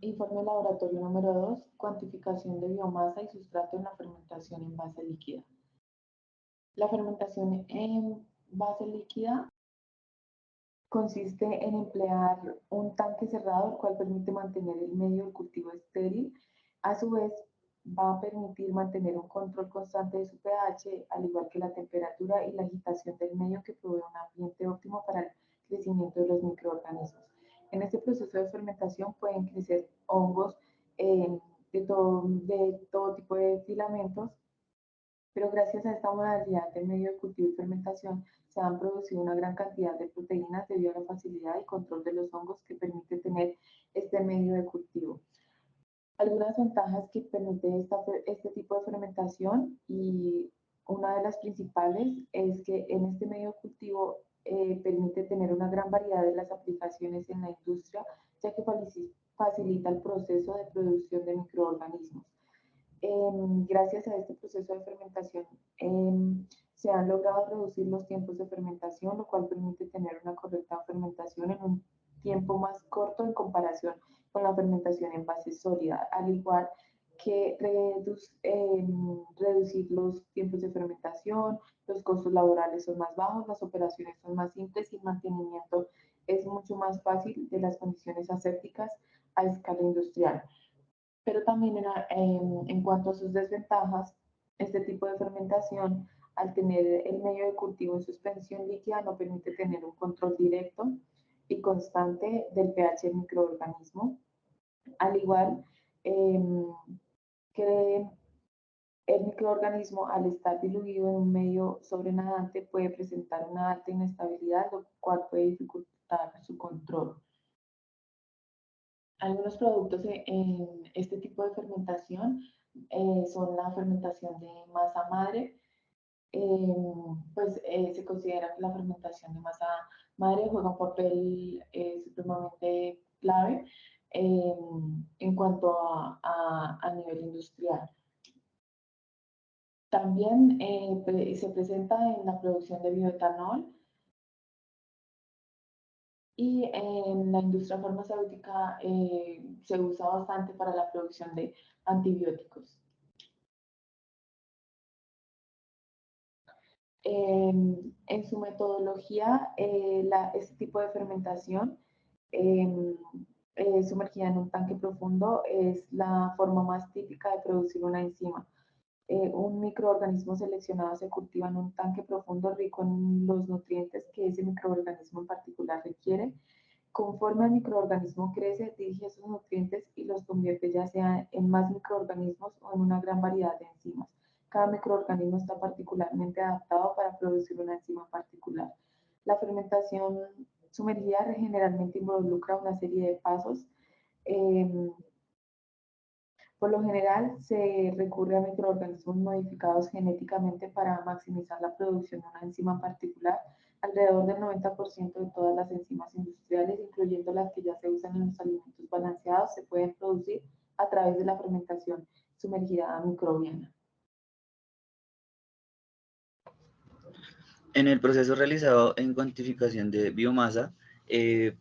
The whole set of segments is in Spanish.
Informe laboratorio número 2, cuantificación de biomasa y sustrato en la fermentación en base líquida. La fermentación en base líquida consiste en emplear un tanque cerrado, el cual permite mantener el medio de cultivo estéril. A su vez, va a permitir mantener un control constante de su pH, al igual que la temperatura y la agitación del medio, que provee un ambiente óptimo para el crecimiento de los microorganismos. En este proceso de fermentación pueden crecer hongos de todo tipo de filamentos, pero gracias a esta modalidad de medio de cultivo y fermentación se han producido una gran cantidad de proteínas debido a la facilidad y control de los hongos que permite tener este medio de cultivo. Algunas ventajas que permite este tipo de fermentación, y una de las principales es que en este medio de cultivo permite tener una gran variedad de las aplicaciones en la industria, ya que facilita el proceso de producción de microorganismos. Gracias a este proceso de fermentación se han logrado reducir los tiempos de fermentación, lo cual permite tener una correcta fermentación en un tiempo más corto en comparación con la fermentación en base sólida, al igual que reducir los tiempos de fermentación, los costos laborales son más bajos, las operaciones son más simples y el mantenimiento es mucho más fácil de las condiciones asépticas a escala industrial. Pero también en cuanto a sus desventajas, este tipo de fermentación, al tener el medio de cultivo en suspensión líquida, no permite tener un control directo y constante del pH del microorganismo, al igual eh, que el microorganismo, al estar diluido en un medio sobrenadante, puede presentar una alta inestabilidad, lo cual puede dificultar su control. Algunos productos en este tipo de fermentación son la fermentación de masa madre. Se considera que la fermentación de masa madre juega un papel supremamente clave eh, en cuanto a nivel industrial. También se presenta en la producción de bioetanol, y en la industria farmacéutica se usa bastante para la producción de antibióticos. En su metodología, este tipo de fermentación em, sumergida en un tanque profundo es la forma más típica de producir una enzima. Un microorganismo seleccionado se cultiva en un tanque profundo rico en los nutrientes que ese microorganismo en particular requiere. Conforme el microorganismo crece, dirige esos nutrientes y los convierte ya sea en más microorganismos o en una gran variedad de enzimas. Cada microorganismo está particularmente adaptado para producir una enzima particular. La fermentación sumergida generalmente involucra una serie de pasos. Eh, por lo general, se recurre a microorganismos modificados genéticamente para maximizar la producción de una enzima en particular. Alrededor del 90% de todas las enzimas industriales, incluyendo las que ya se usan en los alimentos balanceados, se pueden producir a través de la fermentación sumergida microbiana. En el proceso realizado en cuantificación de biomasa, eh,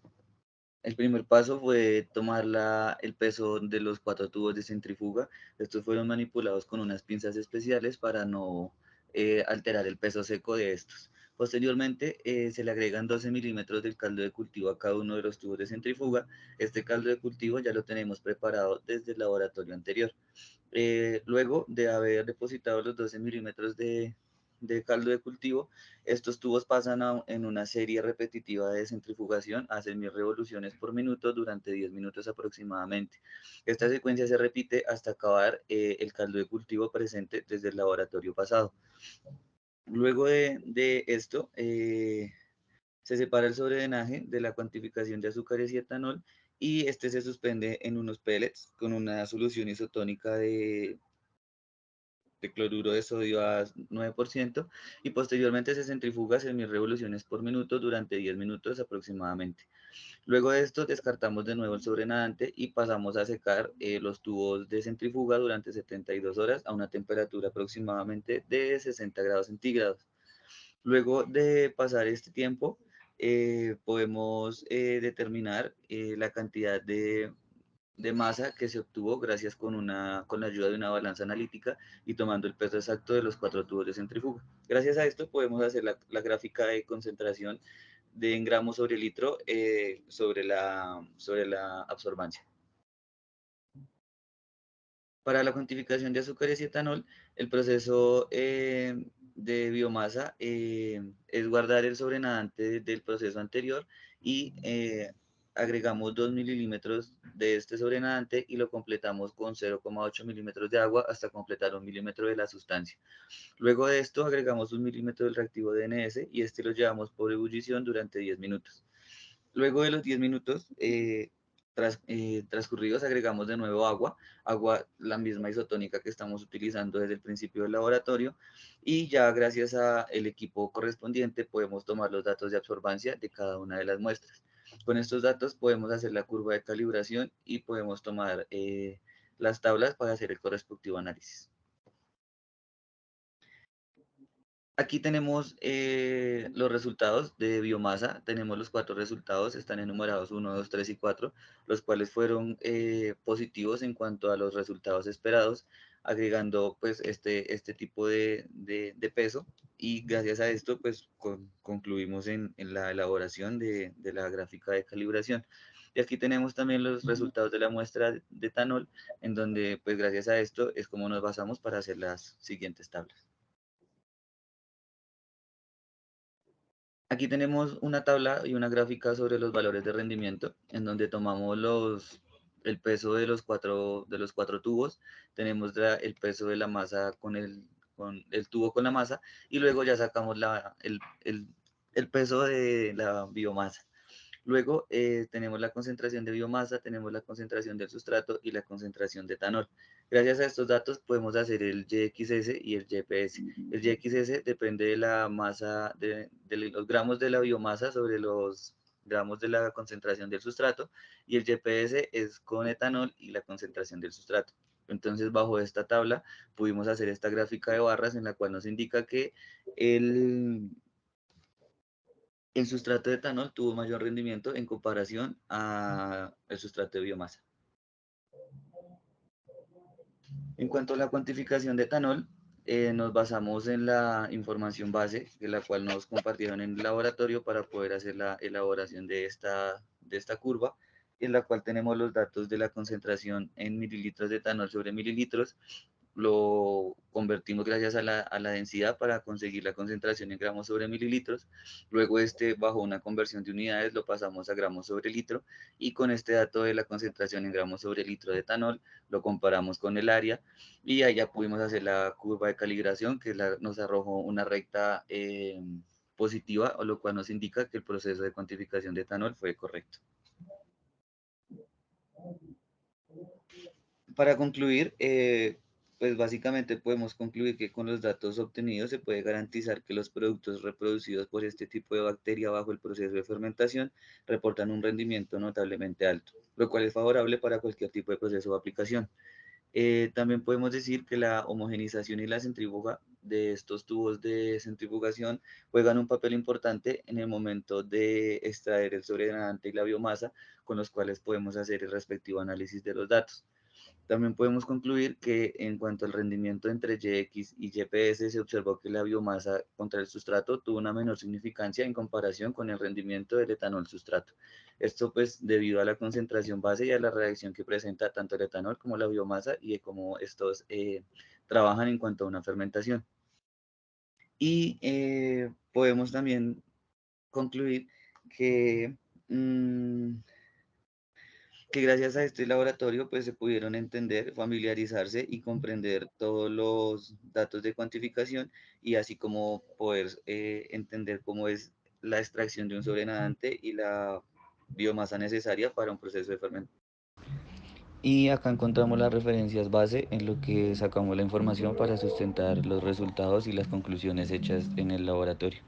el primer paso fue tomar el peso de los 4 tubos de centrifuga. Estos fueron manipulados con unas pinzas especiales para no alterar el peso seco de estos. Posteriormente, se le agregan 12 milímetros del caldo de cultivo a cada uno de los tubos de centrifuga. Este caldo de cultivo ya lo tenemos preparado desde el laboratorio anterior. Luego de haber depositado los 12 milímetros de caldo de cultivo, estos tubos pasan en una serie repetitiva de centrifugación a 6.000 revoluciones por minuto durante 10 minutos aproximadamente. Esta secuencia se repite hasta acabar el caldo de cultivo presente desde el laboratorio pasado. Luego de esto, se separa el sobredrenaje de la cuantificación de azúcares y etanol, y este se suspende en unos pellets con una solución isotónica de cloruro de sodio a 9%, y posteriormente se centrifuga a 6.000 revoluciones por minuto durante 10 minutos aproximadamente. Luego de esto descartamos de nuevo el sobrenadante y pasamos a secar los tubos de centrifuga durante 72 horas a una temperatura aproximadamente de 60 grados centígrados. Luego de pasar este tiempo, podemos determinar la cantidad de masa que se obtuvo gracias con la ayuda de una balanza analítica y tomando el peso exacto de los 4 tubos de centrífuga. Gracias a esto podemos hacer la gráfica de concentración en gramos sobre litro sobre la absorbancia. Para la cuantificación de azúcares y etanol, el proceso de biomasa es guardar el sobrenadante del proceso anterior y agregamos 2 milímetros de este sobrenadante y lo completamos con 0,8 milímetros de agua hasta completar 1 milímetro de la sustancia. Luego de esto agregamos 1 milímetro del reactivo DNS y este lo llevamos por ebullición durante 10 minutos. Luego de los 10 minutos transcurridos agregamos de nuevo agua la misma isotónica que estamos utilizando desde el principio del laboratorio y ya gracias al equipo correspondiente podemos tomar los datos de absorbancia de cada una de las muestras. Con estos datos podemos hacer la curva de calibración y podemos tomar las tablas para hacer el correspectivo análisis. Aquí tenemos los resultados de biomasa. Tenemos los 4 resultados, están enumerados 1, 2, 3 y 4, los cuales fueron positivos en cuanto a los resultados esperados, agregando pues este tipo de peso. Y gracias a esto pues concluimos en la elaboración de la gráfica de calibración. Y aquí tenemos también los resultados de la muestra de etanol, en donde pues gracias a esto es como nos basamos para hacer las siguientes tablas. Aquí tenemos una tabla y una gráfica sobre los valores de rendimiento, en donde tomamos el peso de los cuatro tubos, tenemos el peso de la masa con el tubo con la masa, y luego ya sacamos el peso de la biomasa. Luego tenemos la concentración de biomasa, tenemos la concentración del sustrato y la concentración de etanol. Gracias a estos datos podemos hacer el YXS y el YPS. El YXS depende de la masa, de los gramos de la biomasa sobre los gramos de la concentración del sustrato, y el YPS es con etanol y la concentración del sustrato. Entonces, bajo esta tabla pudimos hacer esta gráfica de barras en la cual nos indica que el sustrato de etanol tuvo mayor rendimiento en comparación al sustrato de biomasa. En cuanto a la cuantificación de etanol, nos basamos en la información base, de la cual nos compartieron en el laboratorio para poder hacer la elaboración de esta curva, en la cual tenemos los datos de la concentración en mililitros de etanol sobre mililitros. Lo convertimos gracias a la densidad para conseguir la concentración en gramos sobre mililitros. Luego bajo una conversión de unidades, lo pasamos a gramos sobre litro, y con este dato de la concentración en gramos sobre litro de etanol, lo comparamos con el área, y allá pudimos hacer la curva de calibración que nos arrojó una recta positiva, o lo cual nos indica que el proceso de cuantificación de etanol fue correcto. Para concluir, pues básicamente podemos concluir que con los datos obtenidos se puede garantizar que los productos reproducidos por este tipo de bacteria bajo el proceso de fermentación reportan un rendimiento notablemente alto, lo cual es favorable para cualquier tipo de proceso de aplicación. También podemos decir que la homogenización y la centrífuga de estos tubos de centrifugación juegan un papel importante en el momento de extraer el sobrenadante y la biomasa, con los cuales podemos hacer el respectivo análisis de los datos. También podemos concluir que en cuanto al rendimiento entre YX y YPS, se observó que la biomasa contra el sustrato tuvo una menor significancia en comparación con el rendimiento del etanol sustrato. Esto pues debido a la concentración base y a la reacción que presenta tanto el etanol como la biomasa y de cómo estos trabajan en cuanto a una fermentación. Y podemos también concluir que... que gracias a este laboratorio pues se pudieron entender, familiarizarse y comprender todos los datos de cuantificación, y así como poder entender cómo es la extracción de un sobrenadante y la biomasa necesaria para un proceso de fermentación. Y acá encontramos las referencias base en lo que sacamos la información para sustentar los resultados y las conclusiones hechas en el laboratorio.